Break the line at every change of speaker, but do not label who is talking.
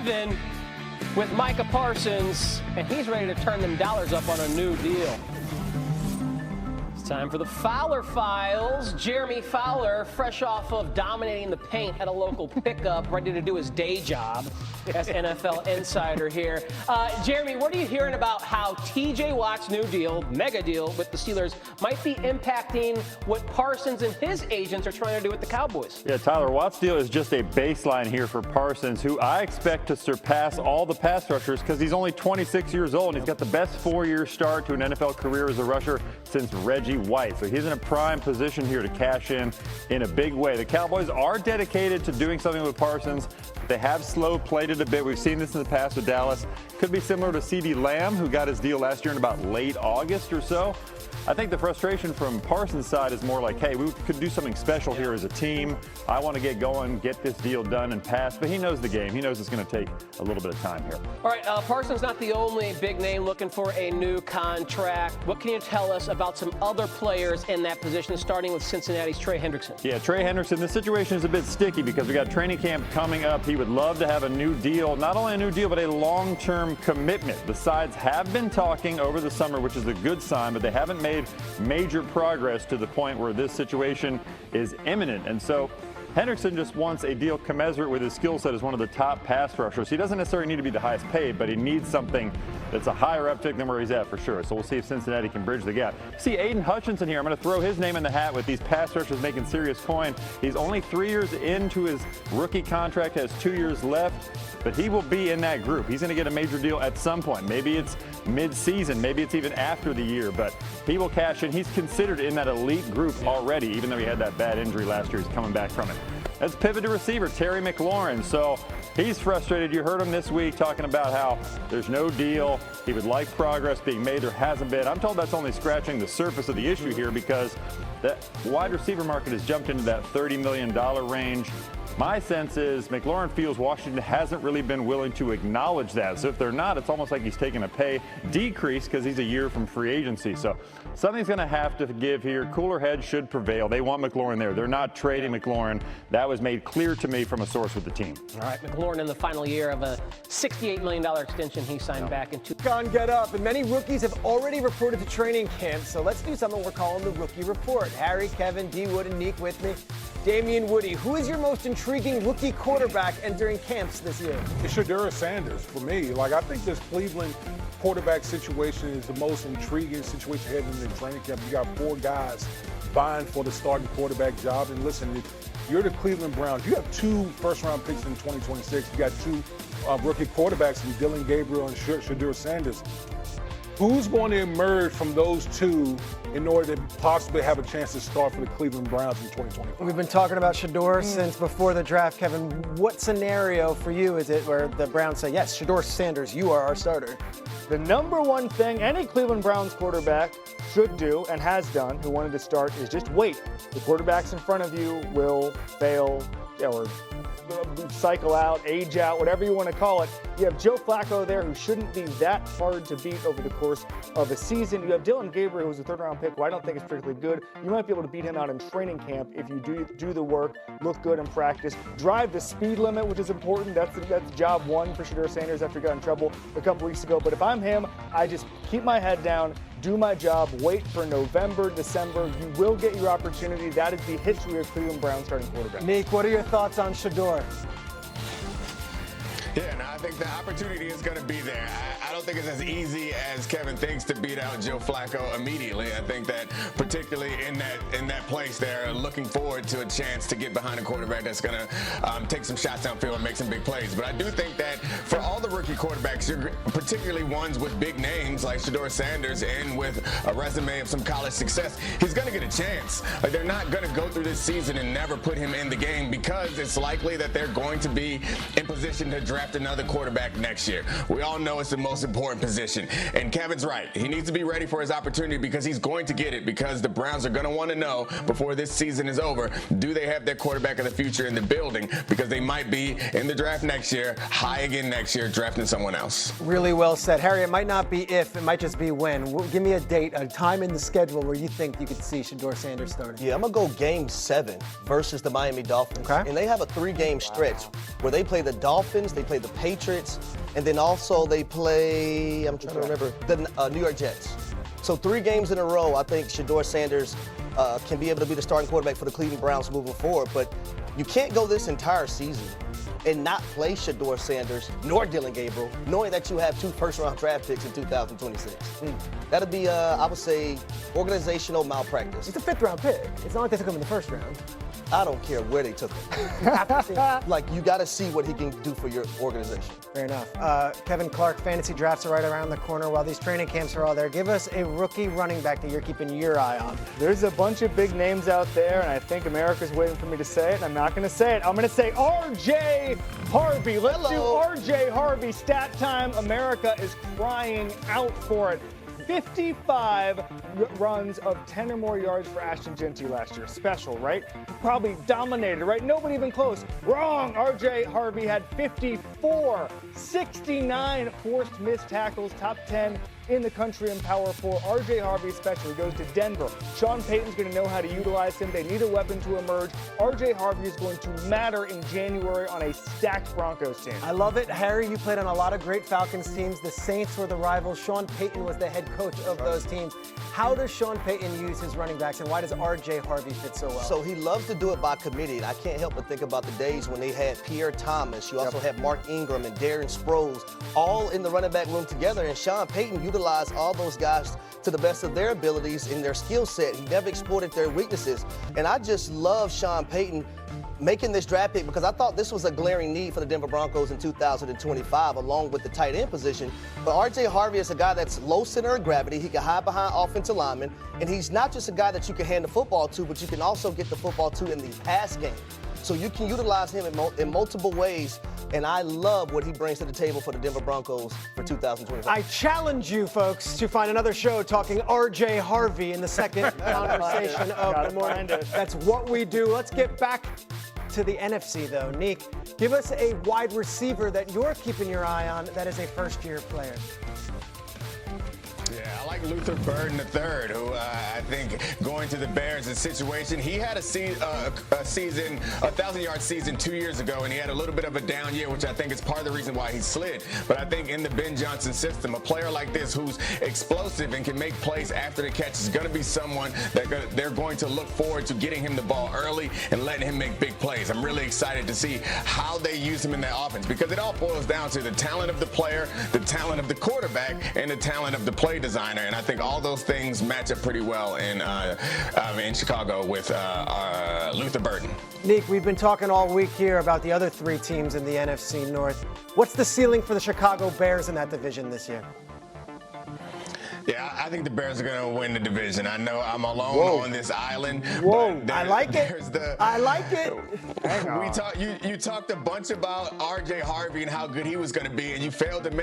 Kevin with Micah Parsons, and he's ready to turn them dollars up on a new deal. It's time for the Fowler Files. Jeremy Fowler, fresh off of dominating the paint at a local pickup, ready to do his day job as NFL insider here. Jeremy, what are you hearing about how TJ Watt's new deal, mega deal with the Steelers, might be impacting what Parsons and his agents are trying to do with the Cowboys?
Yeah, Tyler, Watt's deal is just a baseline here for Parsons, who I expect to surpass all the pass rushers because he's only 26 years old and he's got the best 4-year start to an NFL career as a rusher since Reggie White. So he's in a prime position here to cash in a big way. The Cowboys are dedicated to doing something with Parsons. They have slow-played it a bit. We've seen this in the past with Dallas. Could be similar to CeeDee Lamb, who got his deal last year in about late August or so. I think the frustration from Parsons' side is more like, hey, we could do something special here as a team. I want to get going, get this deal done and pass. But he knows the game. He knows it's going to take a little bit of time here.
All right, Parsons not the only big name looking for a new contract. What can you tell us about some other players in that position, starting with Cincinnati's Trey Hendrickson?
Yeah, Trey Hendrickson, this situation is a bit sticky because we got training camp coming up. He would love to have a new deal, not only a new deal, but a long-term commitment. The sides have been talking over the summer, which is a good sign, but they haven't made major progress to the point where this situation is imminent. And so Hendrickson just wants a deal commensurate with his skill set as one of the top pass rushers. He doesn't necessarily need to be the highest paid, but he needs something that's a higher uptick than where he's at for sure. So we'll see if Cincinnati can bridge the gap. See Aiden Hutchinson here. I'm going to throw his name in the hat with these pass rushers making serious coin. He's only 3 years into his rookie contract, has 2 years left, but he will be in that group. He's going to get a major deal at some point. Maybe it's mid-season, maybe it's even after the year, but he will cash in. He's considered in that elite group already, even though he had that bad injury last year. He's coming back from it. Let's pivot to receiver, Terry McLaurin. So he's frustrated. You heard him this week talking about how there's no deal. He would like progress being made. There hasn't been. I'm told that's only scratching the surface of the issue here because the wide receiver market has jumped into that $30 million range. My sense is McLaurin feels Washington hasn't really been willing to acknowledge that. So if they're not, it's almost like he's taking a pay decrease because he's a year from free agency. So something's going to have to give here. Cooler heads should prevail. They want McLaurin there. They're not trading McLaurin. That was made clear to me from a source with the team.
All right, McLaurin in the final year of a $68 million extension he signed back in
Get up, and many rookies have already reported to training camp. So let's do something we're calling the Rookie Report. Harry, Kevin, D. Wood, and Neek with me. Damian Woody, who is your most intriguing rookie quarterback entering camps this year?
It's Durant Sanders for me. I think this Cleveland quarterback situation is the most intriguing situation heading into the training camp. You got 4 guys vying for the starting quarterback job. And listen, if you're the Cleveland Browns, you have 2 first-round picks in 2026. You got 2 rookie quarterbacks in Dylan Gabriel and Shedeur Sanders. Who's going to emerge from those 2 in order to possibly have a chance to start for the Cleveland Browns in 2025?
We've been talking about Shedeur since before the draft. Kevin, what scenario for you is it where the Browns say, yes, Shedeur Sanders, you are our starter?
The number one thing any Cleveland Browns quarterback should do and has done who wanted to start is just wait. The quarterbacks in front of you will fail or cycle out, age out, whatever you want to call it. You have Joe Flacco there who shouldn't be that hard to beat over the course of a season. You have Dylan Gabriel, who's a third-round pick, who I don't think is particularly good. You might be able to beat him out in training camp if you do the work, look good in practice, drive the speed limit, which is important. That's job one for Shedeur Sanders after he got in trouble a couple weeks ago. But if I'm him, I just keep my head down, do my job, wait for November, December. You will get your opportunity. That is the history of Cleveland Browns starting quarterback.
Nick, what are your thoughts on Shedeur?
Yeah, no, I think the opportunity is going to be there. I don't think it's as easy as Kevin thinks to beat out Joe Flacco immediately. I think that particularly in that place, they're looking forward to a chance to get behind a quarterback that's going to take some shots downfield and make some big plays. But I do think that for all the rookie quarterbacks, particularly ones with big names like Shedeur Sanders and with a resume of some college success, he's going to get a chance. They're not going to go through this season and never put him in the game because it's likely that they're going to be in position to draft another quarterback quarterback next year. We all know it's the most important position. And Kevin's right. He needs to be ready for his opportunity because he's going to get it, because the Browns are going to want to know before this season is over, do they have their quarterback of the future in the building? Because they might be in the draft next year, high again next year, drafting someone else.
Really well said. Harry, it might not be if, it might just be when. Give me a date, a time in the schedule where you think you could see Shedeur Sanders starting.
Yeah, I'm going to go Game 7 versus the Miami Dolphins.
Okay.
And they have a 3-game stretch where they play the Dolphins, they play the Patriots, and then also they play, I'm trying to remember, the New York Jets. So 3 games in a row, I think Shedeur Sanders can be able to be the starting quarterback for the Cleveland Browns moving forward. But you can't go this entire season and not play Shedeur Sanders nor Dylan Gabriel, knowing that you have 2 first-round draft picks in 2026. That'd be, I would say, organizational malpractice.
It's a 5th-round pick. It's not like they took him in the 1st round.
I don't care where they took him. Like, you got to see what he can do for your organization.
Fair enough. Kevin Clark, fantasy drafts are right around the corner. While these training camps are all there, give us a rookie running back that you're keeping your eye on.
There's a bunch of big names out there, and I think America's waiting for me to say it, and I'm not going to say it. I'm going to say R.J. Harvey. Let's do R.J. Harvey stat time. America is crying out for it. 55 runs of 10 or more yards for Ashton Genty last year. Special, right? Probably dominated, right? Nobody even close. Wrong. R.J. Harvey had 54, 69 forced missed tackles, top 10 in the country in Power 4. R.J. Harvey special. He goes to Denver. Sean Payton's going to know how to utilize him. They need a weapon to emerge. R.J. Harvey is going to matter in January on a stacked Broncos team.
I love it. Harry, you played on a lot of great Falcons teams. The Saints were the rivals. Sean Payton was the head coach of those teams. How does Sean Payton use his running backs, and why does R.J. Harvey fit so well?
So he loves to do it by committee, and I can't help but think about the days when they had Pierre Thomas. You also have Mark Ingram and Darren Sproles all in the running back room together, and Sean Payton utilized all those guys to the best of their abilities in their skill set. He never exploited their weaknesses, and I just love Sean Payton making this draft pick because I thought this was a glaring need for the Denver Broncos in 2025, along with the tight end position. But R.J. Harvey is a guy that's low center of gravity. He can hide behind offensive linemen, and he's not just a guy that you can hand the football to, but you can also get the football to in the pass game. So you can utilize him in multiple ways, and I love what he brings to the table for the Denver Broncos for 2025.
I challenge you folks to find another show talking R.J. Harvey in the second conversation of the morning. That's what we do. Let's get back to the NFC, though. Neek, give us a wide receiver that you're keeping your eye on that is a first-year player.
Yeah, I like Luther Burden III, who I think going to the Bears, the situation, he had a season, 1,000-yard season 2 years ago, and he had a little bit of a down year, which I think is part of the reason why he slid. But I think in the Ben Johnson system, a player like this who's explosive and can make plays after the catch is going to be someone that they're going to look forward to getting him the ball early and letting him make big plays. I'm really excited to see how they use him in that offense, because it all boils down to the talent of the player, the talent of the quarterback, and the talent of the play designer, and I think all those things match up pretty well in Chicago with Luther Burden.
Neek, we've been talking all week here about the other 3 teams in the NFC North. What's the ceiling for the Chicago Bears in that division this year?
Yeah, I think the Bears are going to win the division. I know I'm alone on this island.
I like it. I like it.
You talked a bunch about R.J. Harvey and how good he was going to be, and you failed to